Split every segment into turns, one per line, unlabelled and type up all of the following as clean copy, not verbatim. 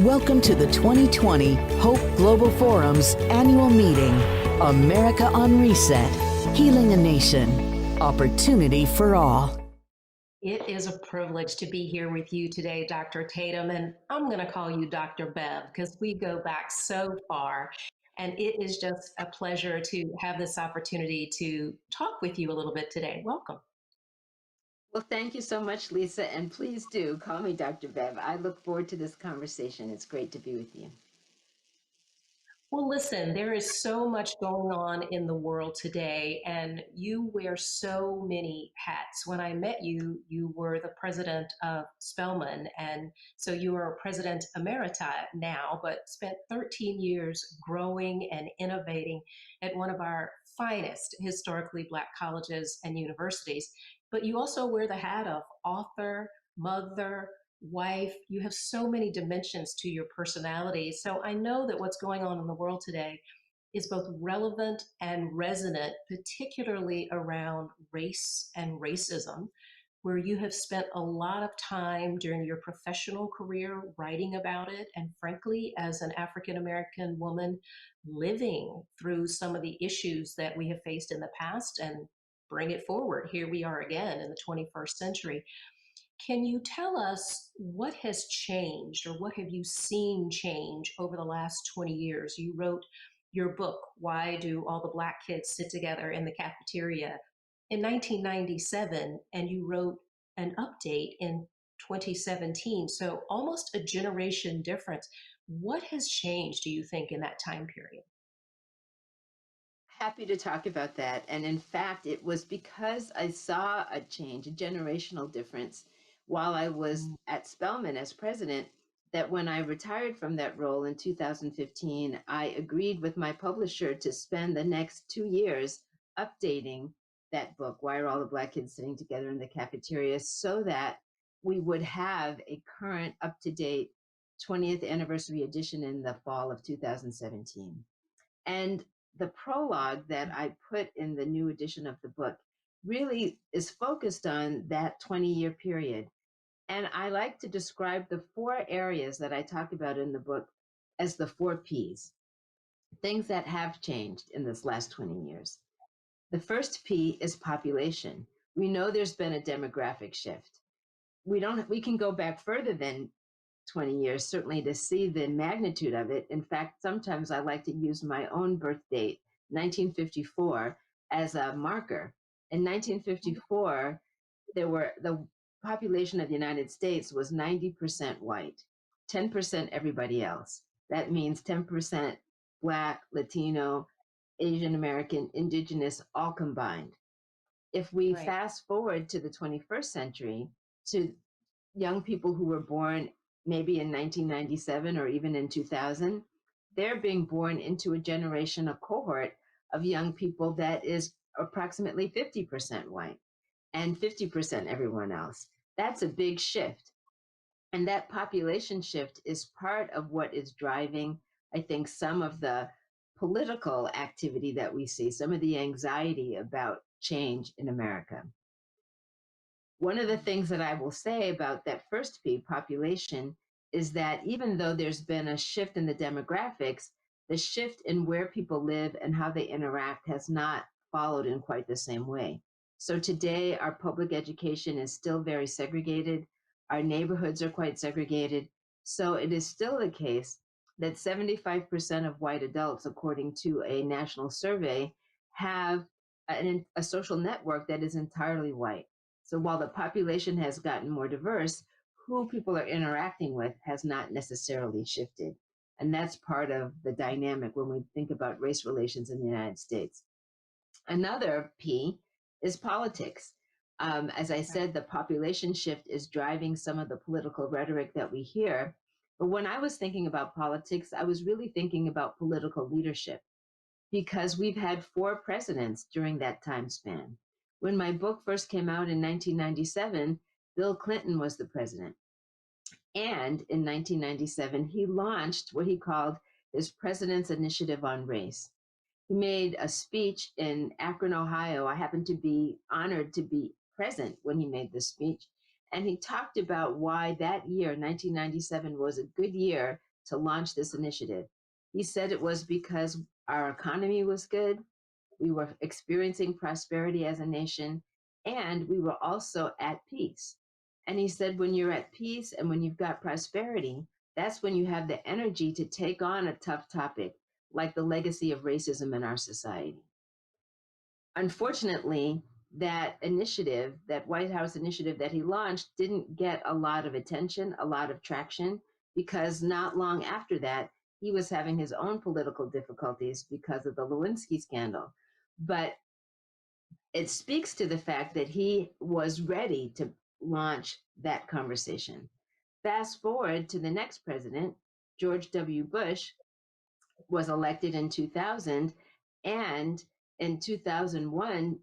Welcome to the 2020 Hope Global Forum's annual meeting, America on Reset, Healing a Nation, Opportunity for All.
It is a privilege to be here with you today, Dr. Tatum, and I'm going to call you Dr. Bev because we go back so far. And it is just a pleasure to have this opportunity to talk with you a little bit today. Welcome.
Well, thank you so much, Lisa, and please do call me Dr. Bev. I look forward to this conversation. It's great to be with you.
Well, listen, there is so much going on in the world today, and you wear so many hats. When I met you, you were the president of Spelman, and so you are president Emerita now, but spent 13 years growing and innovating at one of our finest historically Black colleges and universities. But you also wear the hat of author, mother, wife. You have so many dimensions to your personality. So I know that what's going on in the world today is both relevant and resonant, particularly around race and racism, where you have spent a lot of time during your professional career writing about it. And frankly, as an African American woman, living through some of the issues that we have faced in the past and bring it forward. Here we are again in the 21st century. Can you tell us what has changed or what have you seen change over the last 20 years? You wrote your book, Why Do All the Black Kids Sit Together in the Cafeteria, in 1997, and you wrote an update in 2017. So almost a generation difference. What has changed, do you think, in that time period?
Happy to talk about that. And in fact, it was because I saw a change, a generational difference, while I was at Spelman as president, that when I retired from that role in 2015, I agreed with my publisher to spend the next 2 years updating that book, Why Are All the Black Kids Sitting Together in the Cafeteria, so that we would have a current, up-to-date 20th anniversary edition in the fall of 2017. And the prologue that I put in the new edition of the book really is focused on that 20-year period. And I like to describe the 4 areas that I talk about in the book as the 4 Ps, things that have changed in this last 20 years. The first P is population. We know there's been a demographic shift. We can go back further than 20 years, certainly, to see the magnitude of it. In fact, sometimes I like to use my own birth date, 1954, as a marker. In 1954, the population of the United States was 90% white, 10% everybody else. That means 10% Black, Latino, Asian American, Indigenous, all combined. If we
Right.
fast forward to the 21st century, to young people who were born maybe in 1997 or even in 2000, they're being born into a generation, a cohort of young people that is approximately 50% white and 50% everyone else. That's a big shift. And that population shift is part of what is driving, I think, some of the political activity that we see, some of the anxiety about change in America. One of the things that I will say about that first P, population, is that even though there's been a shift in the demographics, the shift in where people live and how they interact has not followed in quite the same way. So today, our public education is still very segregated. Our neighborhoods are quite segregated. So it is still the case that 75% of white adults, according to a national survey, have a social network that is entirely white. So while the population has gotten more diverse, who people are interacting with has not necessarily shifted. And that's part of the dynamic when we think about race relations in the United States. Another P is politics. As I said, the population shift is driving some of the political rhetoric that we hear. But when I was thinking about politics, I was really thinking about political leadership, because we've had 4 presidents during that time span. When my book first came out in 1997, Bill Clinton was the president. And in 1997, he launched what he called his President's Initiative on Race. He made a speech in Akron, Ohio. I happened to be honored to be present when he made this speech. And he talked about why that year, 1997, was a good year to launch this initiative. He said it was because our economy was good, we were experiencing prosperity as a nation, and we were also at peace. And he said, when you're at peace and when you've got prosperity, that's when you have the energy to take on a tough topic like the legacy of racism in our society. Unfortunately, that initiative, that White House initiative that he launched, didn't get a lot of attention, a lot of traction, because not long after that, he was having his own political difficulties because of the Lewinsky scandal. But it speaks to the fact that he was ready to launch that conversation. Fast forward to the next president, George W. Bush was elected in 2000, and in 2001,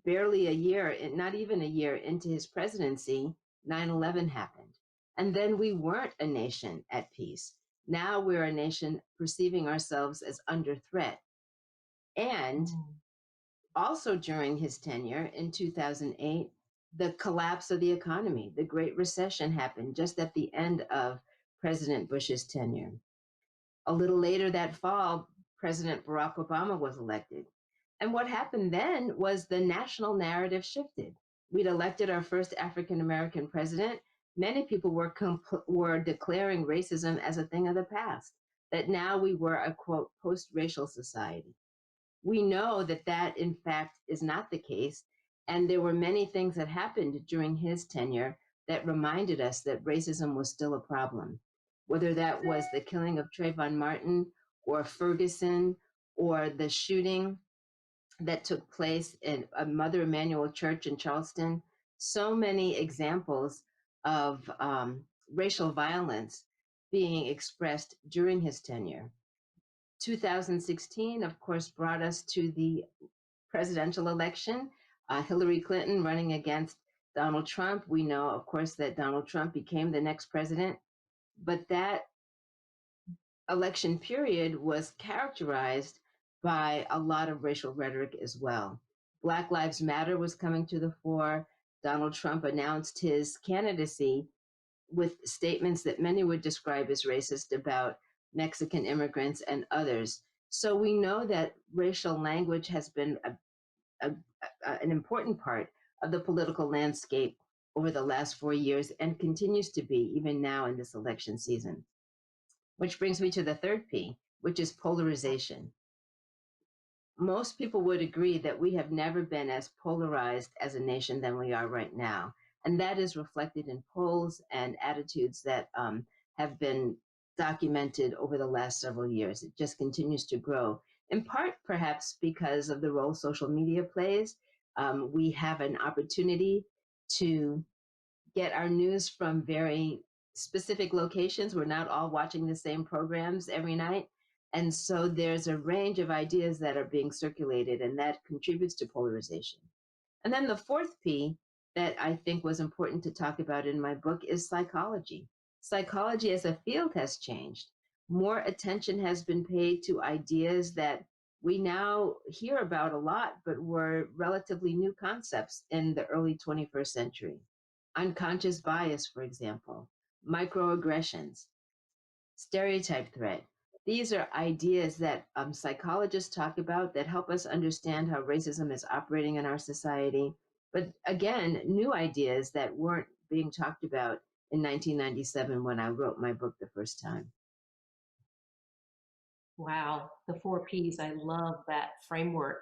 barely a year, not even a year into his presidency, 9/11 happened. And then we weren't a nation at peace. Now we're a nation perceiving ourselves as under threat. And also during his tenure in 2008, the collapse of the economy, the Great Recession happened just at the end of President Bush's tenure. A little later that fall, President Barack Obama was elected. And what happened then was the national narrative shifted. We'd elected our first African American president. Many people were declaring racism as a thing of the past, that now we were a quote post-racial society. We know that that in fact is not the case. And there were many things that happened during his tenure that reminded us that racism was still a problem, whether that was the killing of Trayvon Martin or Ferguson or the shooting that took place in a Mother Emanuel Church in Charleston. So many examples of racial violence being expressed during his tenure. 2016, of course, brought us to the presidential election. Hillary Clinton running against Donald Trump. We know, of course, that Donald Trump became the next president, but that election period was characterized by a lot of racial rhetoric as well. Black Lives Matter was coming to the fore. Donald Trump announced his candidacy with statements that many would describe as racist about Mexican immigrants and others. So we know that racial language has been an important part of the political landscape over the last 4 years and continues to be even now in this election season. Which brings me to the third P, which is polarization. Most people would agree that we have never been as polarized as a nation than we are right now. And that is reflected in polls and attitudes that have been documented over the last several years. It just continues to grow, in part perhaps because of the role social media plays. We have an opportunity to get our news from very specific locations. We're not all watching the same programs every night. And so there's a range of ideas that are being circulated, and that contributes to polarization. And then the fourth P that I think was important to talk about in my book is psychology. Psychology as a field has changed. More attention has been paid to ideas that we now hear about a lot, but were relatively new concepts in the early 21st century. Unconscious bias, for example, microaggressions, stereotype threat. These are ideas that psychologists talk about that help us understand how racism is operating in our society. But again, new ideas that weren't being talked about in 1997 when I wrote my book the first time.
Wow, the 4 Ps. I love that framework.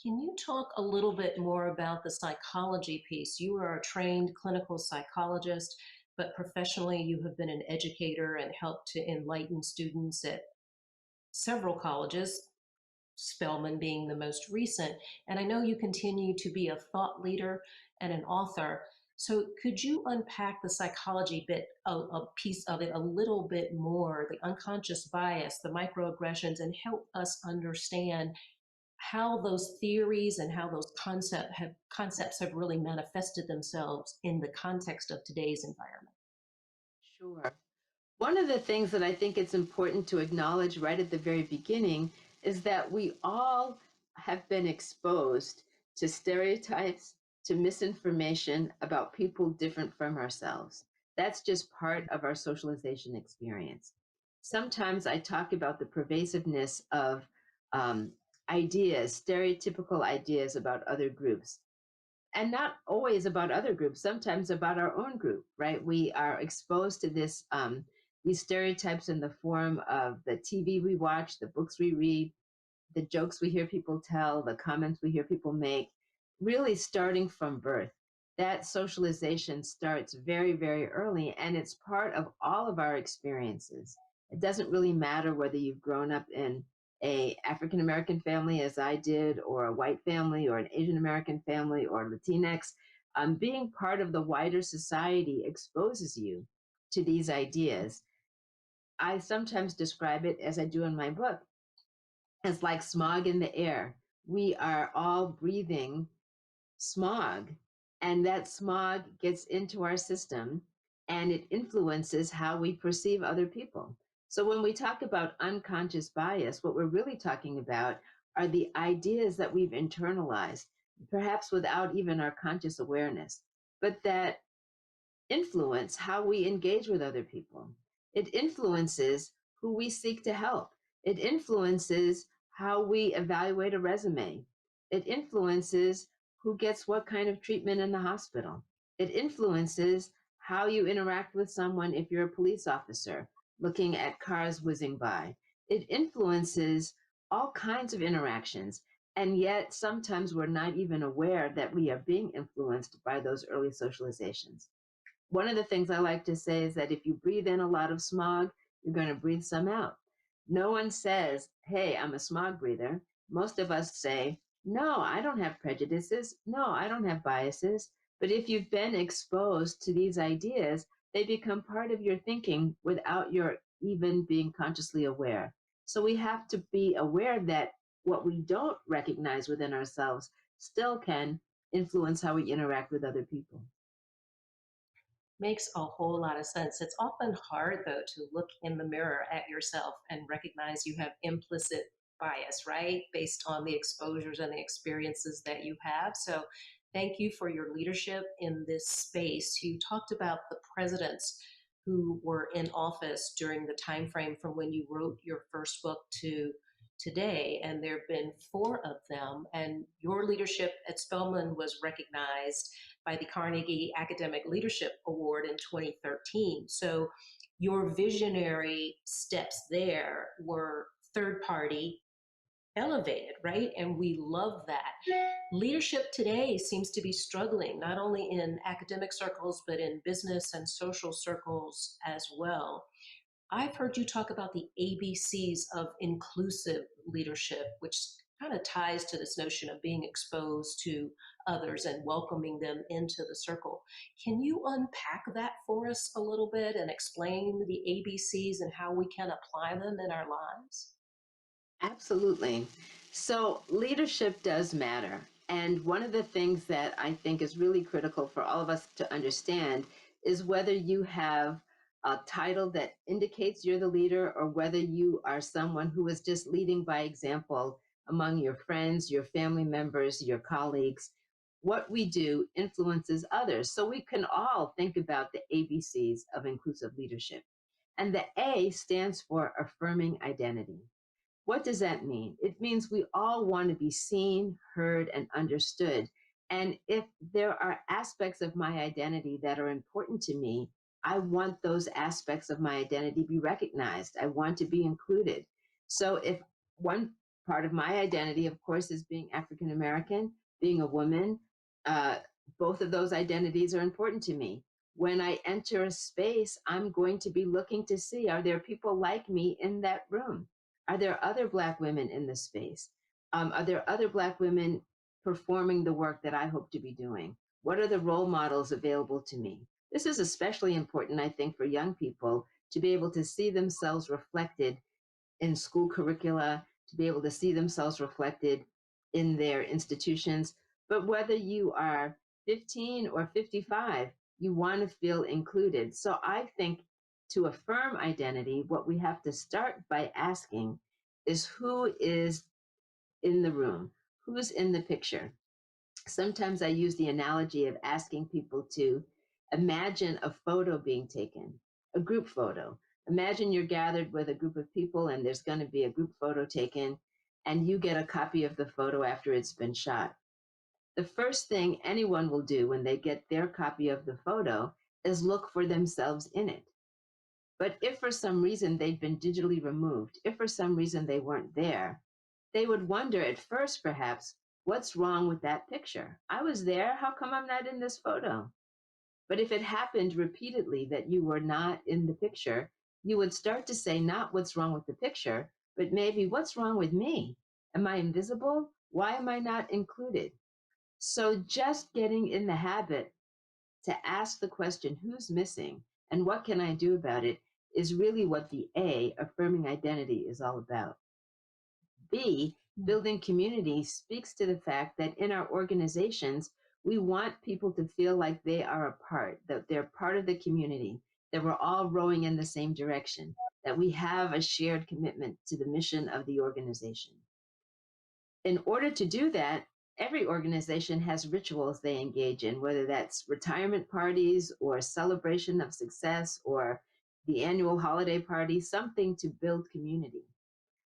Can you talk a little bit more about the psychology piece? You are a trained clinical psychologist, but professionally, you have been an educator and helped to enlighten students at several colleges, Spelman being the most recent. And I know you continue to be a thought leader and an author. So could you unpack the psychology bit, a piece of it a little bit more, the unconscious bias, the microaggressions, and help us understand how those theories and how those concepts have really manifested themselves in the context of today's environment?
Sure. One of the things that I think it's important to acknowledge right at the very beginning is that we all have been exposed to stereotypes, to misinformation about people different from ourselves. That's just part of our socialization experience. Sometimes I talk about the pervasiveness of um, ideas, stereotypical ideas about other groups, and not always about other groups, sometimes about our own group, right? We are exposed to these stereotypes in the form of the TV we watch, the books we read, the jokes we hear people tell, the comments we hear people make, really starting from birth. That socialization starts very, very early, and it's part of all of our experiences. It doesn't really matter whether you've grown up in a African American family, as I did, or a white family, or an Asian American family, or Latinx. Being part of the wider society exposes you to these ideas. I sometimes describe it, as I do in my book, as like smog in the air. We are all breathing smog, and that smog gets into our system and it influences how we perceive other people. So when we talk about unconscious bias, what we're really talking about are the ideas that we've internalized, perhaps without even our conscious awareness, but that influence how we engage with other people. It influences who we seek to help. It influences how we evaluate a resume. It influences who gets what kind of treatment in the hospital. It influences how you interact with someone if you're a police officer looking at cars whizzing by. It influences all kinds of interactions. And yet, sometimes we're not even aware that we are being influenced by those early socializations. One of the things I like to say is that if you breathe in a lot of smog, you're going to breathe some out. No one says, hey, I'm a smog breather. Most of us say, no, I don't have prejudices. No, I don't have biases. But if you've been exposed to these ideas, they become part of your thinking without your even being consciously aware. So we have to be aware that what we don't recognize within ourselves still can influence how we interact with other people.
Makes a whole lot of sense. It's often hard, though, to look in the mirror at yourself and recognize you have implicit bias, right? Based on the exposures and the experiences that you have. So, thank you for your leadership in this space. You talked about the presidents who were in office during the time frame from when you wrote your first book to today, and there have been four of them. And your leadership at Spelman was recognized by the Carnegie Academic Leadership Award in 2013. So your visionary steps there were third party elevated, right? And we love that. Leadership today seems to be struggling, not only in academic circles, but in business and social circles as well. I've heard you talk about the ABCs of inclusive leadership, which kind of ties to this notion of being exposed to others and welcoming them into the circle. Can you unpack that for us a little bit and explain the ABCs and how we can apply them in our lives?
Absolutely. So leadership does matter. And one of the things that I think is really critical for all of us to understand is whether you have a title that indicates you're the leader or whether you are someone who is just leading by example among your friends, your family members, your colleagues. What we do influences others. So we can all think about the ABCs of inclusive leadership. And the A stands for affirming identity. What does that mean? It means we all want to be seen, heard, and understood. And if there are aspects of my identity that are important to me, I want those aspects of my identity to be recognized. I want to be included. So if one part of my identity, of course, is being African American, being a woman, uh, both of those identities are important to me. When I enter a space, I'm going to be looking to see, are there people like me in that room? Are there other Black women in this space? Are there other Black women performing the work that I hope to be doing? What are the role models available to me? This is especially important, I think, for young people to be able to see themselves reflected in school curricula, to be able to see themselves reflected in their institutions. But whether you are 15 or 55, you want to feel included. So I think to affirm identity, what we have to start by asking is who is in the room? Who's in the picture? Sometimes I use the analogy of asking people to imagine a photo being taken, a group photo. Imagine you're gathered with a group of people and there's going to be a group photo taken, and you get a copy of the photo after it's been shot. The first thing anyone will do when they get their copy of the photo is look for themselves in it. But if for some reason they'd been digitally removed, if for some reason they weren't there, they would wonder at first, perhaps, what's wrong with that picture? I was there. How come I'm not in this photo? But if it happened repeatedly that you were not in the picture, you would start to say, not what's wrong with the picture, but maybe what's wrong with me? Am I invisible? Why am I not included? So just getting in the habit to ask the question, who's missing and what can I do about it, is really what the A, affirming identity, is all about. B, building community, speaks to the fact that in our organizations, we want people to feel like they are a part, that they're part of the community, that we're all rowing in the same direction, that we have a shared commitment to the mission of the organization. In order to do that, every organization has rituals they engage in, whether that's retirement parties or celebration of success or the annual holiday party, something to build community.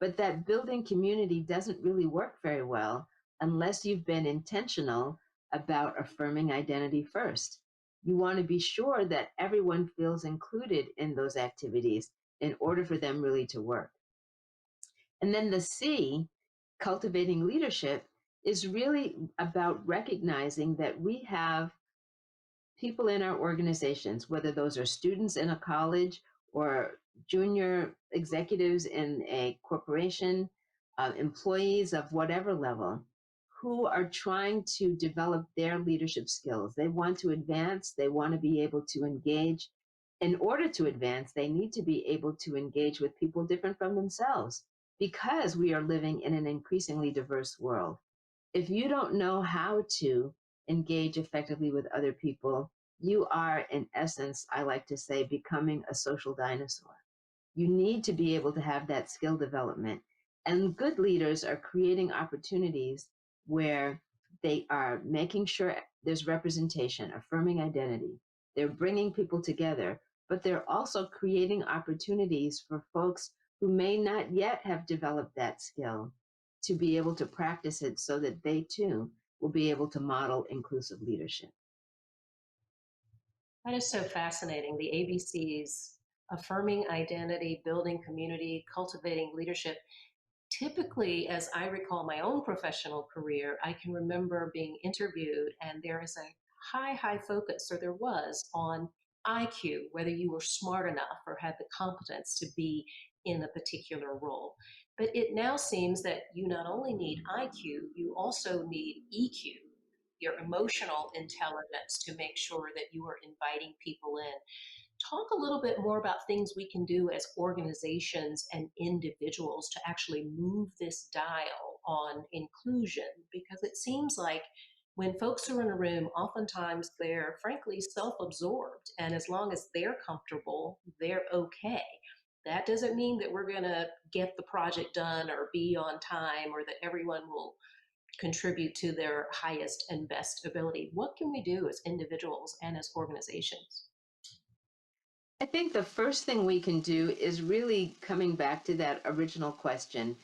But that building community doesn't really work very well unless you've been intentional about affirming identity first. You want to be sure that everyone feels included in those activities in order for them really to work. And then the C, cultivating leadership, is really about recognizing that we have people in our organizations, whether those are students in a college or junior executives in a corporation, employees of whatever level, who are trying to develop their leadership skills. They want to advance, they want to be able to engage. In order to advance, they need to be able to engage with people different from themselves because we are living in an increasingly diverse world. If you don't know how to engage effectively with other people, you are, in essence, I like to say, becoming a social dinosaur. You need to be able to have that skill development. And good leaders are creating opportunities where they are making sure there's representation, affirming identity. They're bringing people together, but they're also creating opportunities for folks who may not yet have developed that skill to be able to practice it so that they too will be able to model inclusive leadership.
That is so fascinating. The ABCs: affirming identity, building community, cultivating leadership. Typically, as I recall my own professional career, I can remember being interviewed, and there is a high focus, or there was, on IQ, whether you were smart enough or had the competence to be in a particular role. But it now seems that you not only need IQ, you also need EQ, your emotional intelligence, to make sure that you are inviting people in. Talk a little bit more about things we can do as organizations and individuals to actually move this dial on inclusion, because it seems like when folks are in a room, oftentimes they're frankly self absorbed, and as long as they're comfortable, they're okay. That doesn't mean that we're going to get the project done or be on time, or that everyone will contribute to their highest and best ability. What can we do as individuals and as organizations?
I think the first thing we can do is really coming back to that original question,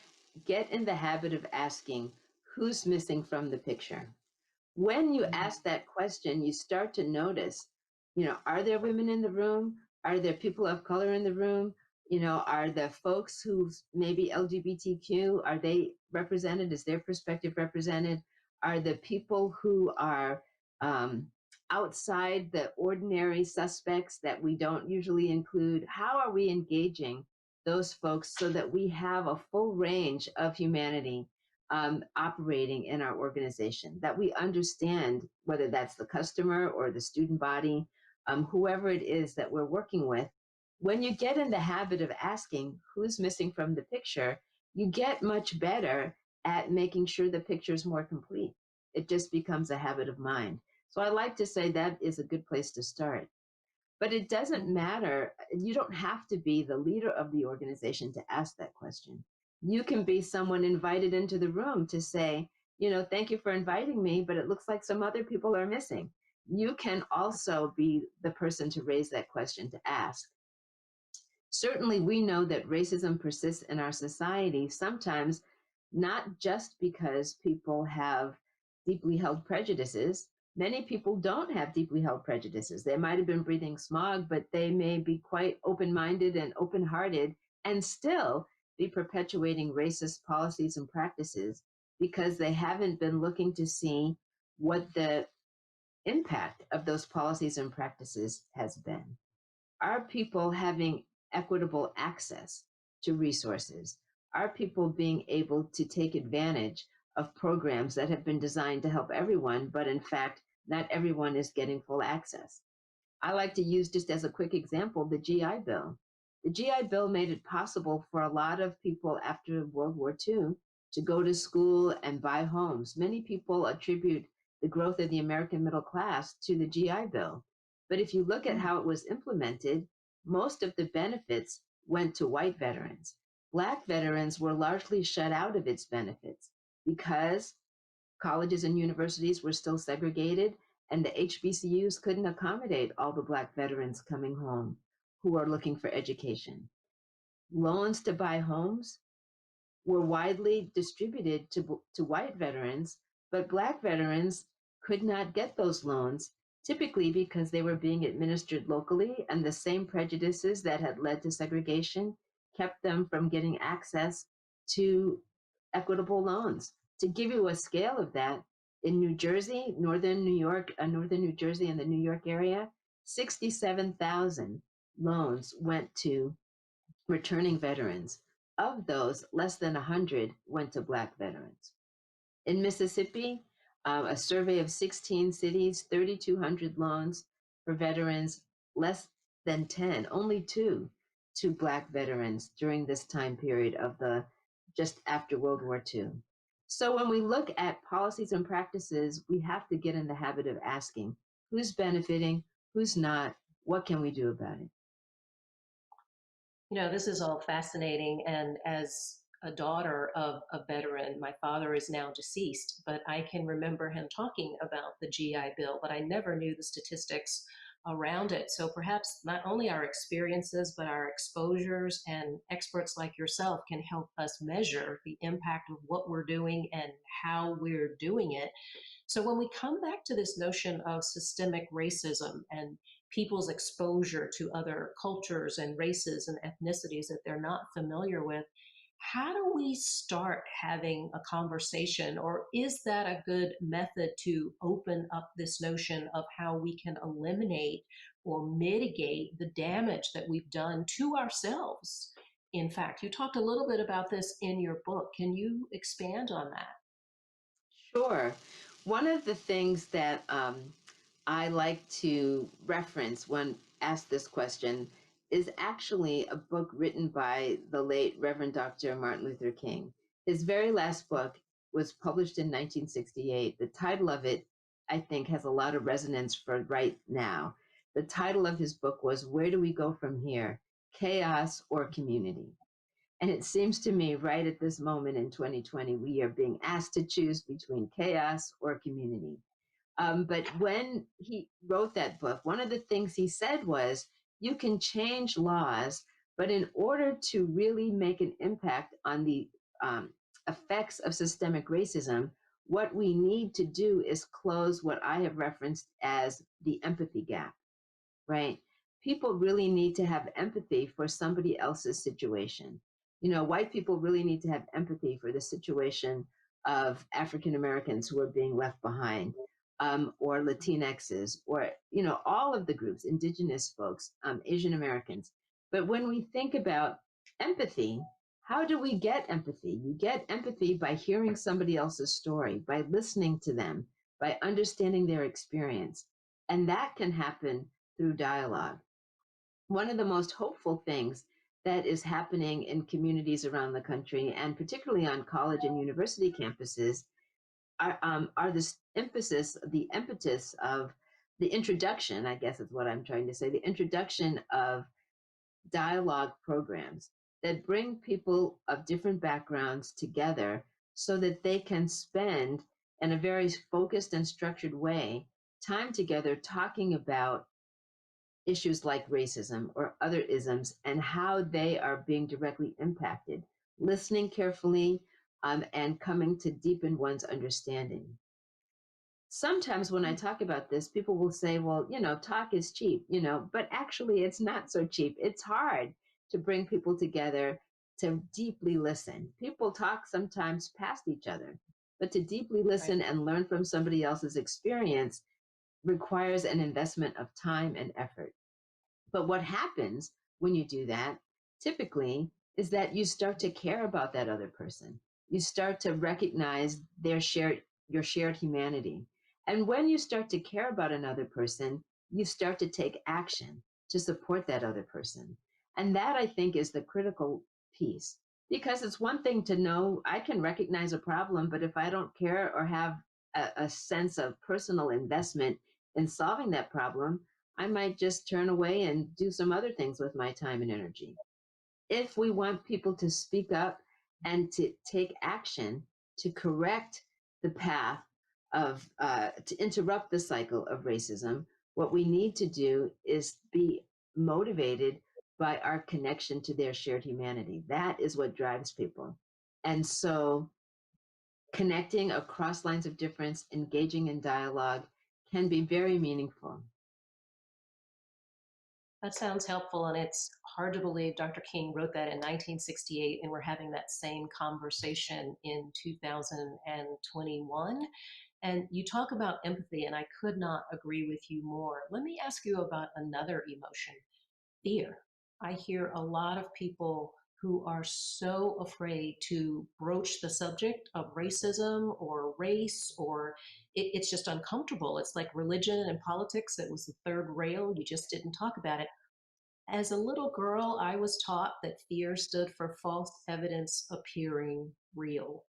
get in the habit of asking who's missing from the picture. When you ask that question, you start to notice, are there women in the room? Are there people of color in the room? Are the folks who's maybe LGBTQ, are they represented? Is their perspective represented? Are the people who are um, outside the ordinary suspects that we don't usually include? How are we engaging those folks so that we have a full range of humanity operating in our organization, that we understand whether that's the customer or the student body, whoever it is that we're working with. When you get in the habit of asking who's missing from the picture, you get much better at making sure the picture is more complete. It just becomes a habit of mind. So I like to say that is a good place to start. But it doesn't matter. You don't have to be the leader of the organization to ask that question. You can be someone invited into the room to say, thank you for inviting me, but it looks like some other people are missing. You can also be the person to raise that question, to ask. Certainly, we know that racism persists in our society, sometimes not just because people have deeply held prejudices. Many people don't have deeply held prejudices. They might have been breathing smog, but they may be quite open minded and open hearted and still be perpetuating racist policies and practices because they haven't been looking to see what the impact of those policies and practices has been. Are people having equitable access to resources? Are people being able to take advantage of programs that have been designed to help everyone, but in fact, not everyone is getting full access? I like to use, just as a quick example, the GI Bill. The GI Bill made it possible for a lot of people after World War II to go to school and buy homes. Many people attribute the growth of the American middle class to the GI Bill. But if you look at how it was implemented, most of the benefits went to white veterans. Black veterans were largely shut out of its benefits because colleges and universities were still segregated, and the HBCUs couldn't accommodate all the Black veterans coming home who are looking for education. Loans to buy homes were widely distributed to white veterans, but Black veterans could not get those loans, typically because they were being administered locally, and the same prejudices that had led to segregation kept them from getting access to equitable loans. To give you a scale of that, in New Jersey, northern New York, northern New Jersey, and the New York area, 67,000 loans went to returning veterans. Of those, less than 100 went to Black veterans. In Mississippi, a survey of 16 cities, 3,200 loans for veterans, less than 10, only two to Black veterans during this time period of the just after World War II. So when we look at policies and practices, we have to get in the habit of asking who's benefiting, who's not, what can we do about it?
This is all fascinating. And as a daughter of a veteran, my father is now deceased, but I can remember him talking about the GI Bill, but I never knew the statistics around it. So perhaps not only our experiences, but our exposures and experts like yourself can help us measure the impact of what we're doing and how we're doing it. So when we come back to this notion of systemic racism and people's exposure to other cultures and races and ethnicities that they're not familiar with, how do we start having a conversation? Or is that a good method to open up this notion of how we can eliminate or mitigate the damage that we've done to ourselves? In fact, you talked a little bit about this in your book. Can you expand on that?
Sure. One of the things that I like to reference when asked this question is actually a book written by the late Reverend Dr. Martin Luther King. His very last book was published in 1968. The title of it, I think, has a lot of resonance for right now. The title of his book was Where Do We Go From Here? Chaos or Community? And it seems to me right at this moment in 2020, we are being asked to choose between chaos or community. But when he wrote that book, one of the things he said was, you can change laws, but in order to really make an impact on the effects of systemic racism, what we need to do is close what I have referenced as the empathy gap, right? People really need to have empathy for somebody else's situation. White people really need to have empathy for the situation of African Americans who are being left behind, or Latinxes, or all of the groups, Indigenous folks, Asian Americans. But when we think about empathy, how do we get empathy? You get empathy by hearing somebody else's story, by listening to them, by understanding their experience, and that can happen through dialogue. One of the most hopeful things that is happening in communities around the country, and particularly on college and university campuses, are this emphasis, the impetus of the introduction, I guess is what I'm trying to say, the introduction of dialogue programs that bring people of different backgrounds together so that they can spend in a very focused and structured way time together talking about issues like racism or other isms and how they are being directly impacted, listening carefully, and coming to deepen one's understanding. Sometimes when I talk about this, people will say, well, talk is cheap, but actually it's not so cheap. It's hard to bring people together to deeply listen. People talk sometimes past each other, but to deeply
Right.
listen and learn from somebody else's experience requires an investment of time and effort. But what happens when you do that typically is that you start to care about that other person. You start to recognize your shared humanity. And when you start to care about another person, you start to take action to support that other person. And that I think is the critical piece. Because it's one thing to know I can recognize a problem, but if I don't care or have a sense of personal investment in solving that problem, I might just turn away and do some other things with my time and energy. If we want people to speak up and to take action to correct the path to interrupt the cycle of racism, what we need to do is be motivated by our connection to their shared humanity. That is what drives people. And so connecting across lines of difference, engaging in dialogue can be very meaningful.
That sounds helpful. And it's hard to believe Dr. King wrote that in 1968, and we're having that same conversation in 2021. And you talk about empathy, and I could not agree with you more. Let me ask you about another emotion, fear. I hear a lot of people who are so afraid to broach the subject of racism or race, or it's just uncomfortable. It's like religion and politics. It was the third rail. You just didn't talk about it. As a little girl, I was taught that fear stood for false evidence appearing real.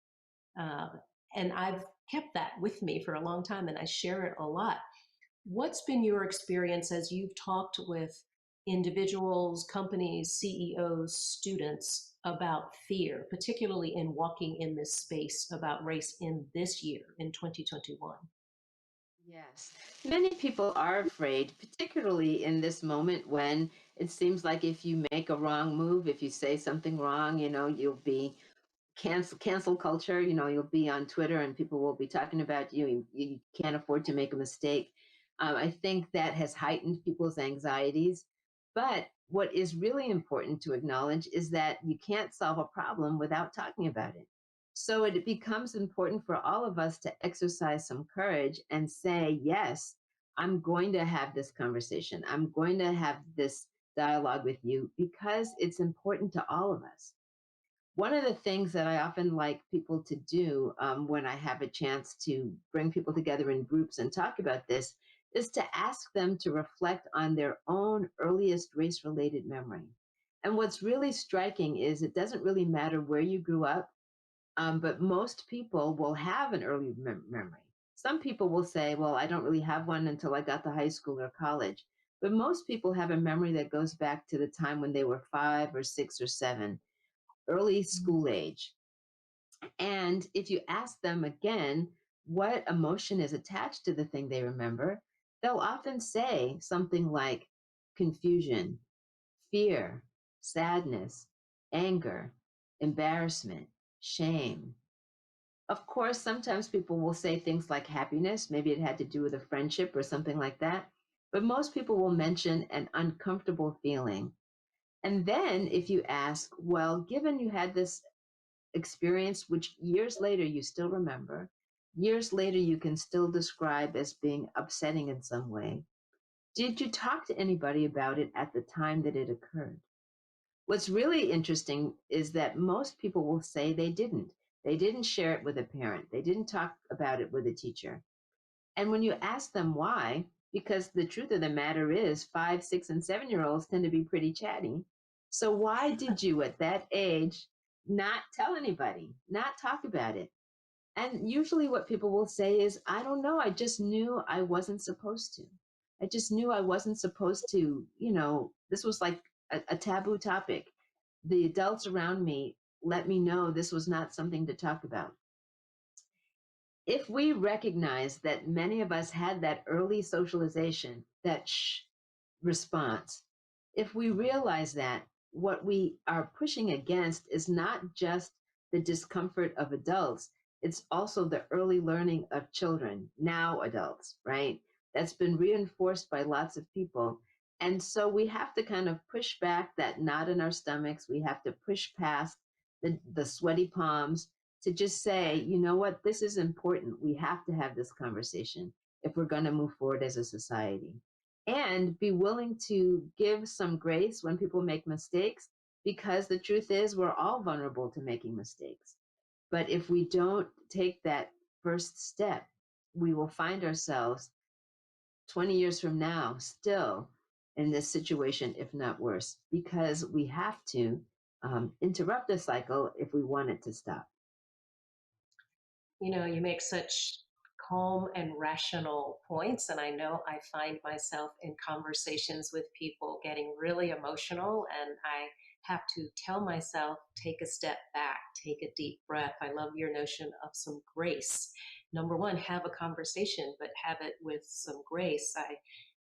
Uh, and I've kept that with me for a long time, and I share it a lot. What's been your experience as you've talked with individuals, companies, CEOs, students about fear, particularly in walking in this space about race in this year, in 2021?
Yes. Many people are afraid, particularly in this moment when it seems like if you make a wrong move, if you say something wrong, you'll be cancel culture. You'll be on Twitter and people will be talking about you. You can't afford to make a mistake. I think that has heightened people's anxieties. But what is really important to acknowledge is that you can't solve a problem without talking about it. So it becomes important for all of us to exercise some courage and say, yes, I'm going to have this conversation. I'm going to have this dialogue with you because it's important to all of us. One of the things that I often like people to do when I have a chance to bring people together in groups and talk about this is to ask them to reflect on their own earliest race related memory. And what's really striking is it doesn't really matter where you grew up, but most people will have an early memory. Some people will say, well, I don't really have one until I got to high school or college. But most people have a memory that goes back to the time when they were 5 or 6 or 7, early school age. And if you ask them again what emotion is attached to the thing they remember, they'll often say something like confusion, fear, sadness, anger, embarrassment, shame. Of course, sometimes people will say things like happiness. Maybe it had to do with a friendship or something like that. But most people will mention an uncomfortable feeling. And then if you ask, well, given you had this experience, which years later you still remember, years later you can still describe as being upsetting in some way, did you talk to anybody about it at the time that it occurred? What's really interesting is that most people will say they didn't. They didn't share it with a parent. They didn't talk about it with a teacher. And when you ask them why, because the truth of the matter is 5, 6, and 7-year-olds tend to be pretty chatty. So why did you at that age not tell anybody, not talk about it? And usually what people will say is, I don't know, I just knew I wasn't supposed to. I just knew I wasn't supposed to, this was like a taboo topic. The adults around me let me know this was not something to talk about. If we recognize that many of us had that early socialization, that shh, response. If we realize that what we are pushing against is not just the discomfort of adults, it's also the early learning of children, now adults, right? That's been reinforced by lots of people. And so we have to kind of push back that knot in our stomachs. We have to push past the sweaty palms to just say, you know what, this is important. We have to have this conversation if we're going to move forward as a society. And be willing to give some grace when people make mistakes, because the truth is, we're all vulnerable to making mistakes. But if we don't take that first step, we will find ourselves 20 years from now still in this situation, if not worse, because we have to interrupt the cycle if we want it to stop.
You know, you make such calm and rational points. And I know I find myself in conversations with people getting really emotional, and I have to tell myself, take a step back, take a deep breath. I love your notion of some grace. Number one, have a conversation, but have it with some grace. I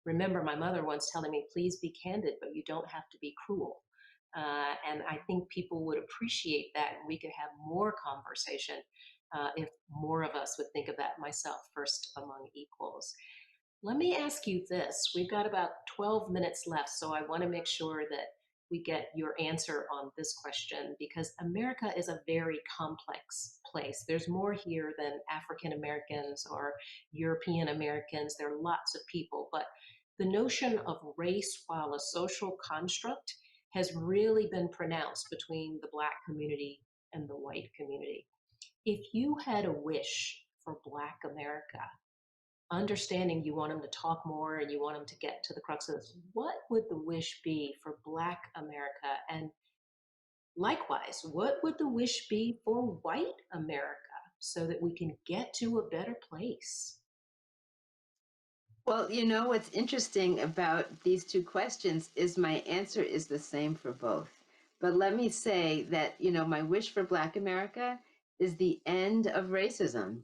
remember my mother once telling me, please be candid, but you don't have to be cruel. And I think people would appreciate that. We could have more conversation if more of us would think of that, myself first among equals. Let me ask you this. We've got about 12 minutes left, so I want to make sure that we get your answer on this question, because America is a very complex place. There's more here than African Americans or European Americans. There are lots of people, but the notion of race, while a social construct, has really been pronounced between the Black community and the white community. If you had a wish for Black America, understanding you want them to talk more and you want them to get to the crux of this, what would the wish be for Black America? And likewise, what would the wish be for white America so that we can get to a better place?
Well, you know, what's interesting about these two questions is my answer is the same for both. But let me say that, you know, my wish for Black America is the end of racism.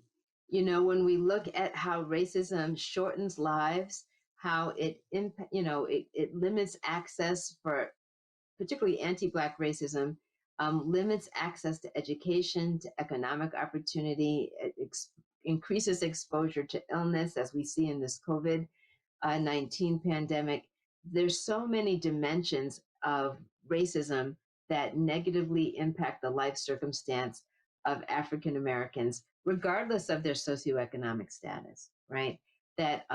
You know, when we look at how racism shortens lives, how it limits access for particularly anti-Black racism, limits access to education, to economic opportunity, increases exposure to illness, as we see in this COVID-19 pandemic. There's so many dimensions of racism that negatively impact the life circumstance of African Americans, regardless of their socioeconomic status, right? That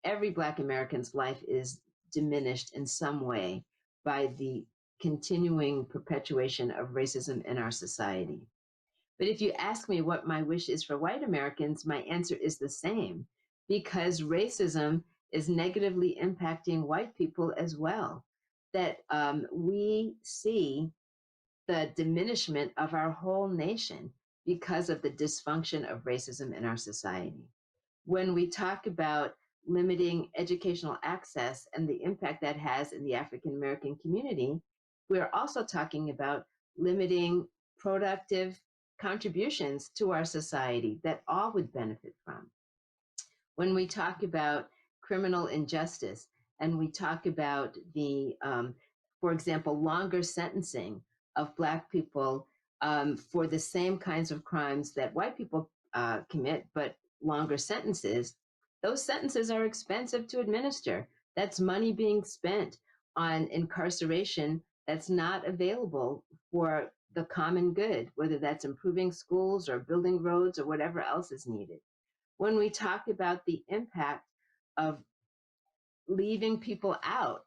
every Black American's life is diminished in some way by the continuing perpetuation of racism in our society. But if you ask me what my wish is for white Americans, my answer is the same, because racism is negatively impacting white people as well. That we see the diminishment of our whole nation because of the dysfunction of racism in our society. When we talk about limiting educational access and the impact that has in the African American community, we're also talking about limiting productive contributions to our society that all would benefit from. When we talk about criminal injustice and we talk about for example, longer sentencing of Black people for the same kinds of crimes that white people commit, but longer sentences, those sentences are expensive to administer. That's money being spent on incarceration that's not available for the common good, whether that's improving schools or building roads or whatever else is needed. When we talk about the impact of leaving people out,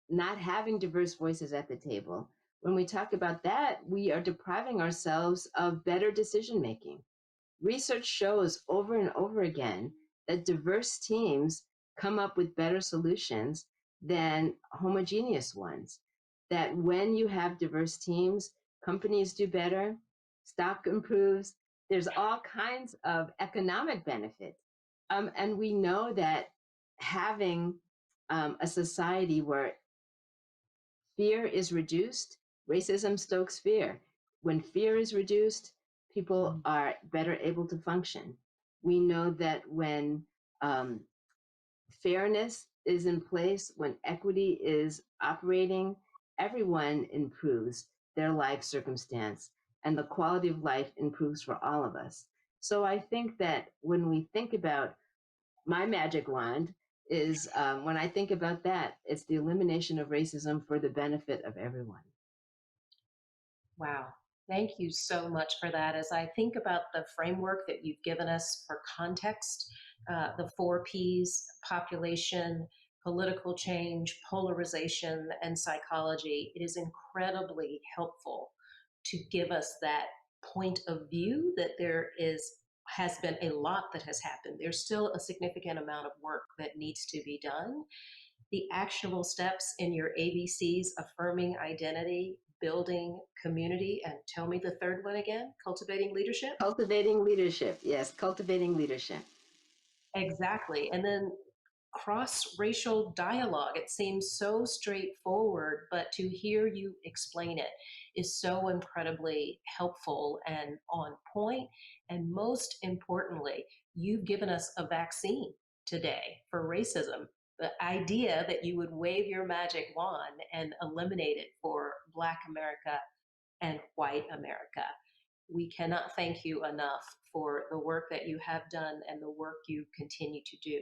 not having diverse voices at the table, when we talk about that, we are depriving ourselves of better decision making. Research shows over and over again that diverse teams come up with better solutions than homogeneous ones. That when you have diverse teams, companies do better, stock improves, there's all kinds of economic benefit. And we know that having a society where fear is reduced, racism stokes fear. When fear is reduced, people are better able to function. We know that when fairness is in place, when equity is operating, everyone improves their life circumstance and the quality of life improves for all of us. So I think that when we think about my magic wand is when I think about that, it's the elimination of racism for the benefit of everyone.
Wow. Thank you so much for that. As I think about the framework that you've given us for context, the four P's: population, political change, polarization, and psychology, it is incredibly helpful to give us that point of view that there has been a lot that has happened. There's still a significant amount of work that needs to be done. The actual steps in your ABCs: affirming identity, building community, and tell me the third one again: cultivating leadership.
Cultivating leadership. Yes, cultivating leadership.
Exactly. And then cross racial dialogue. It seems so straightforward, but to hear you explain it is so incredibly helpful and on point. And most importantly, you've given us a vaccine today for racism. The idea that you would wave your magic wand and eliminate it for Black America and white America. We cannot thank you enough for the work that you have done and the work you continue to do.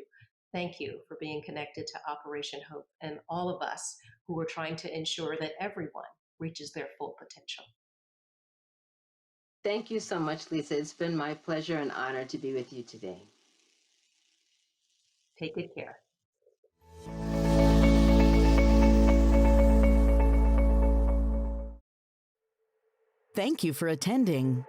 Thank you for being connected to Operation Hope and all of us who are trying to ensure that everyone reaches their full potential.
Thank you so much, Lisa. It's been my pleasure and honor to be with you today.
Take good care.
Thank you for attending.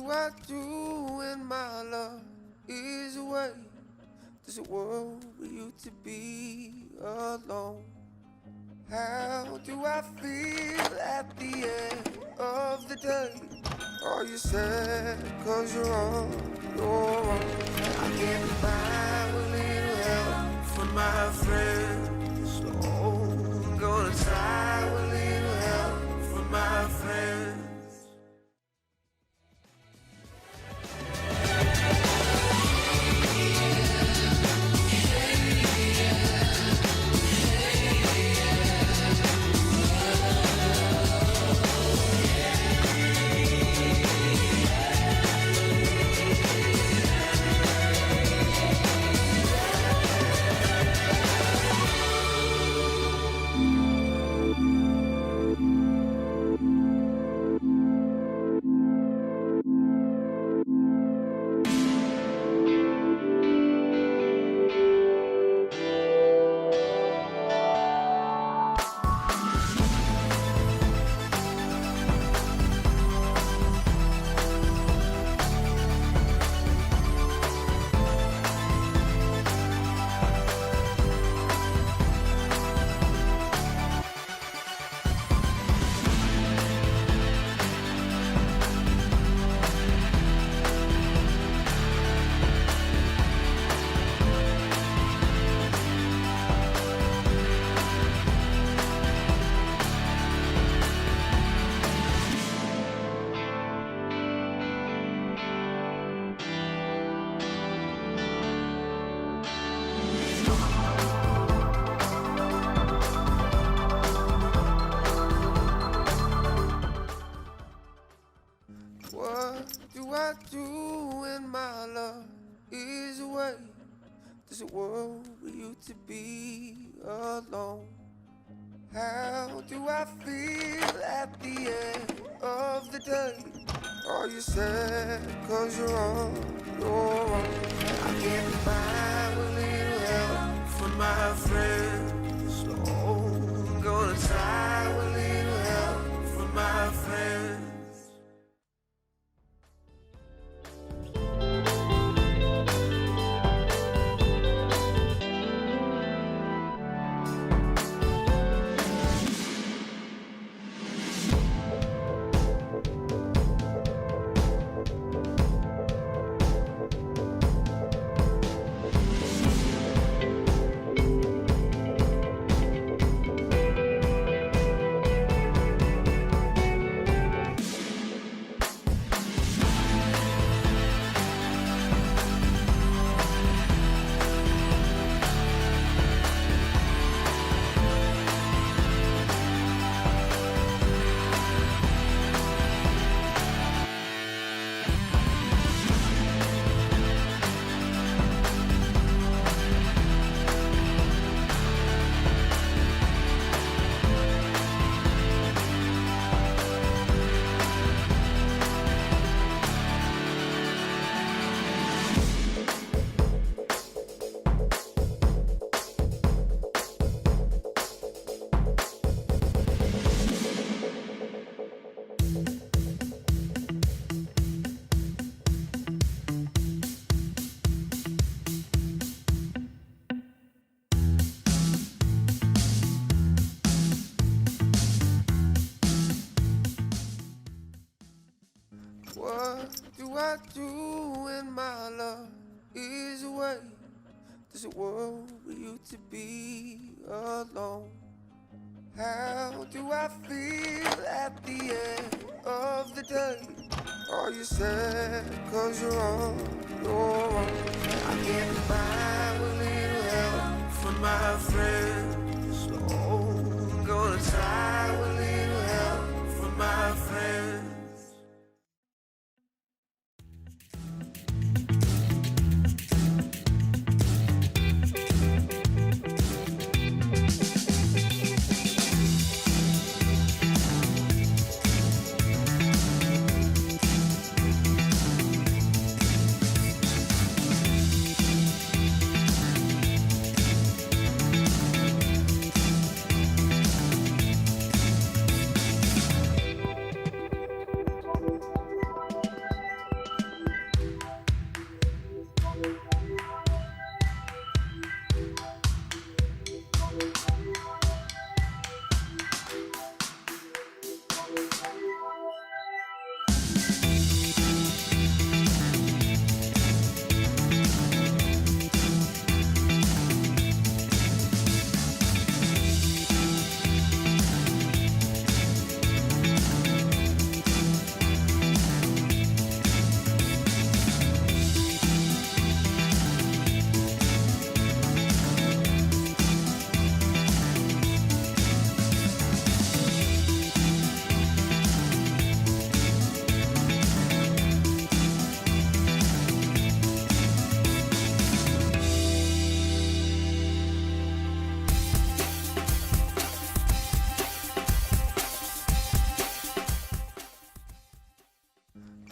I do when my love is away? Does it worry you to be alone? How do I feel at the end of the day? Are you sad cause you're on your own? I can't find a little help from my friends, so I'm gonna try a little help from my friends. What do I do when my love is away? Does it worry you to be alone? How do I feel at the end of the day? Are you sad cause you're on your own? I can't find a little help from my friends. Oh, I'm gonna try a little help from my friends. What do I do when my love is away? Does it worry you to be alone? How do I feel at the end of the day? Are you sad cause you're on your own? I can't find a little help from my friends. Oh, I'm gonna try a little help from my friends.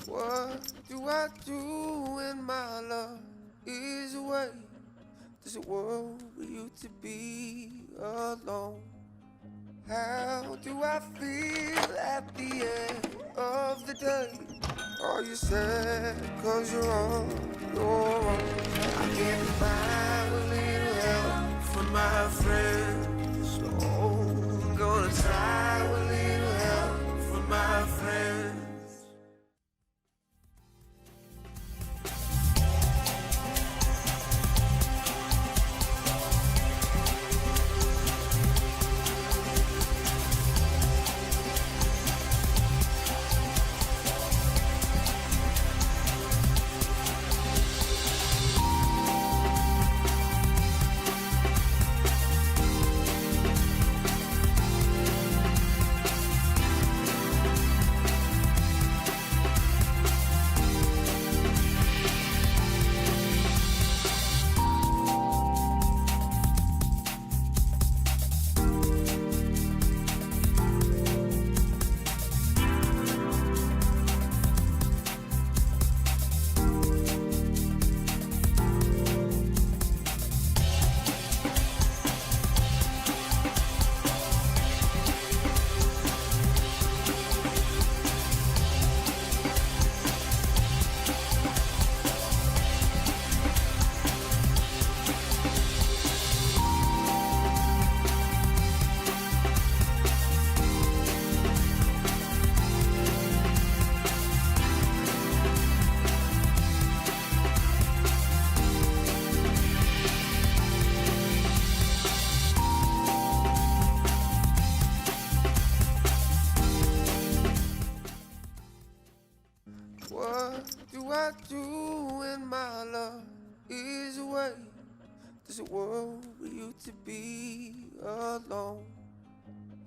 What do I do when my love is away? Does it worry you to be alone? How do I feel at the end of the day? Are you sad cause you're on your own? I can't find a little help from my friends. Oh, I'm gonna try a little help from my friends. do I do when my love is away? Does it worry you to be alone?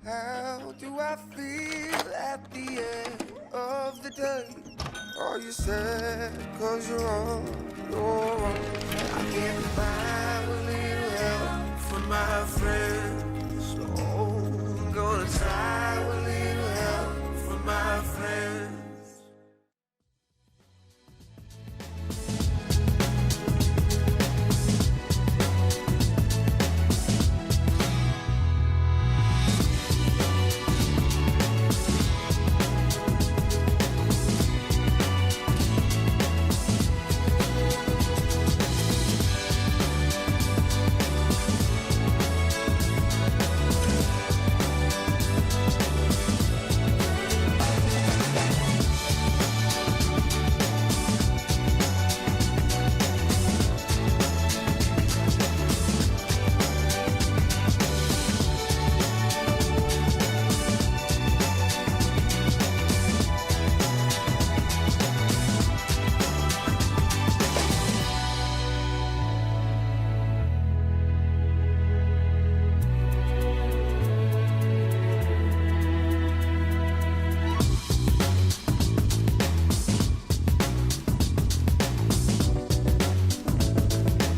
How do I feel at the end of the day? Are you sad cause you're on your own? I can't find a little help from my friends. Oh, I'm gonna try